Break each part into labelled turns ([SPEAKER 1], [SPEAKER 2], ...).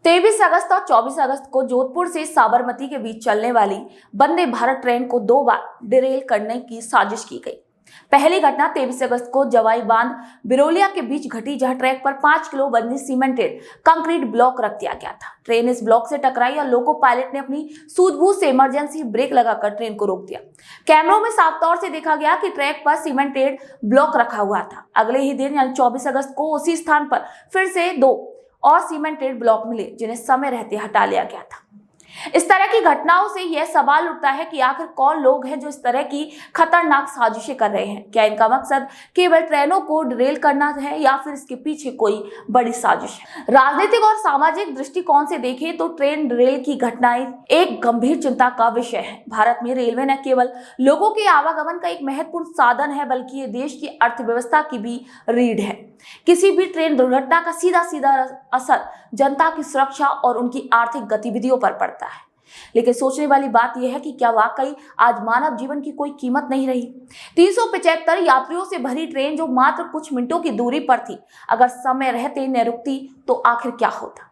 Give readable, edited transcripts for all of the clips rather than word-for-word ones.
[SPEAKER 1] 23 अगस्त और 24 अगस्त को जोधपुर से साबरमती के बीच चलने वाली वंदे भारत ट्रेन को 2 बार डिरेल करने की साजिश की गई। पहली घटना 23 अगस्त को जवाई बांध बिरोलिया के बीच घटी, जहां ट्रैक पर 5 किलो वजनी सीमेंटेड कंक्रीट ब्लॉक रख दिया गया था। ट्रेन इस ब्लॉक से टकराई और लोको पायलट ने अपनी सूझबूझ से इमरजेंसी ब्रेक लगाकर ट्रेन को रोक दिया। कैमरों में साफ तौर से देखा गया कि ट्रैक पर सीमेंटेड ब्लॉक रखा हुआ था। अगले ही दिन यानी 24 अगस्त को उसी स्थान पर फिर से 2 और सीमेंटेड ब्लॉक मिले, जिन्हें समय रहते हटा लिया गया था। इस तरह की घटनाओं से यह सवाल उठता है कि आखिर कौन लोग हैं जो इस तरह की खतरनाक साजिशें कर रहे हैं। क्या इनका मकसद केवल ट्रेनों को डिरेल करना है या फिर इसके पीछे कोई बड़ी साजिश है। राजनीतिक और सामाजिक दृष्टिकोण से देखें तो ट्रेन डिरेल की घटनाएं एक गंभीर चिंता का विषय है। भारत में रेलवे न केवल लोगों के आवागमन का एक महत्वपूर्ण साधन है, बल्कि ये देश की अर्थव्यवस्था की भी रीढ़ है। किसी भी ट्रेन दुर्घटना का सीधा असर जनता की सुरक्षा और उनकी आर्थिक गतिविधियों पर पड़ता है। लेकिन सोचने वाली बात यह है कि क्या वाकई आज मानव जीवन की कोई कीमत नहीं रही। 375 यात्रियों से भरी ट्रेन जो मात्र कुछ मिनटों की दूरी पर थी, अगर समय रहते न रुकती तो आखिर क्या होता।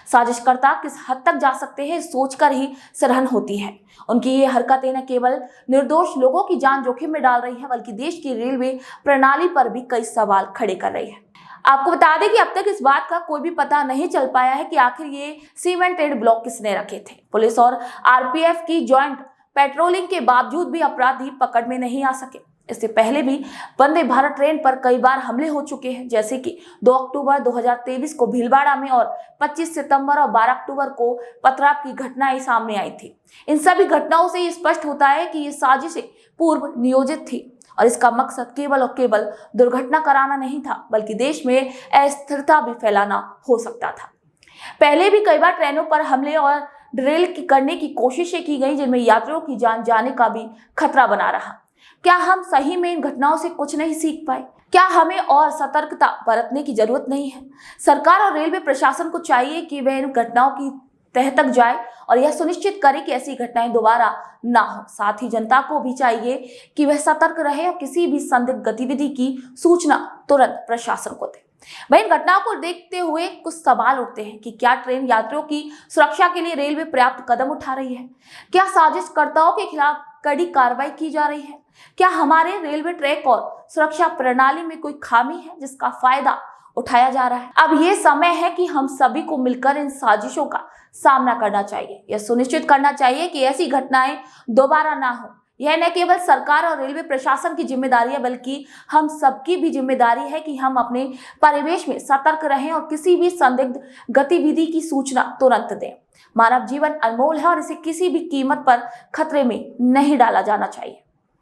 [SPEAKER 1] साजिशकर्ता किस हद तक जा सकते हैं, सोचकर ही सरहन होती है। उनकी ये हरकतें न केवल निर्दोष लोगों की जान जोखिम में डाल रही है, बल्कि देश की रेलवे प्रणाली पर भी कई सवाल खड़े कर रही है। आपको बता दें कि अब तक इस बात का कोई भी पता नहीं चल पाया है कि आखिर ये सीमेंटेड ब्लॉक किसने रखे थे। पुलिस और आरपीएफ की ज्वाइंट पेट्रोलिंग के बावजूद भी अपराधी पकड़ में नहीं आ सके। इससे पहले भी वंदे भारत ट्रेन पर कई बार हमले हो चुके हैं, जैसे कि 2 अक्टूबर 2023 को भीलवाड़ा में और 25 सितंबर और 12 अक्टूबर को पथराव की घटनाएं सामने आई थी। इन सभी घटनाओं से स्पष्ट होता है कि ये साजिशें पूर्व नियोजित थी और इसका मकसद केवल और केवल दुर्घटना कराना नहीं था, बल्कि देश में अस्थिरता भी फैलाना हो सकता था। पहले भी कई बार ट्रेनों पर हमले और डिरेल करने की कोशिशें की गई, जिनमें यात्रियों की जान जाने का भी खतरा बना रहा। क्या हम सही में इन घटनाओं से कुछ नहीं सीख पाए? क्या हमें और सतर्कता बरतने की जरूरत नहीं है? सरकार और रेलवे प्रशासन को चाहिए कि वह इन घटनाओं की तह तक जाए और यह सुनिश्चित करे कि ऐसी घटनाएं दोबारा ना हो। साथ ही जनता को भी चाहिए कि वह सतर्क रहे और किसी भी संदिग्ध गतिविधि की सूचना तुरंत प्रशासन को दे। वहीं इन घटनाओं को देखते हुए कुछ सवाल उठते हैं कि क्या ट्रेन यात्रियों की सुरक्षा के लिए रेलवे पर्याप्त कदम उठा रही है? क्या साजिशकर्ताओं के खिलाफ कड़ी कार्रवाई की जा रही है? क्या हमारे रेलवे ट्रैक और सुरक्षा प्रणाली में कोई खामी है जिसका फायदा उठाया जा रहा है? अब ये समय है कि हम सभी को मिलकर इन साजिशों का सामना करना चाहिए। यह सुनिश्चित करना चाहिए कि ऐसी घटनाएं दोबारा ना हो। यह न केवल सरकार और रेलवे प्रशासन की जिम्मेदारी है, बल्कि हम सबकी भी जिम्मेदारी है कि हम अपने परिवेश में सतर्क रहें और किसी भी संदिग्ध गतिविधि की सूचना तुरंत दें। मानव जीवन अनमोल है और इसे किसी भी कीमत पर खतरे में नहीं डाला जाना चाहिए।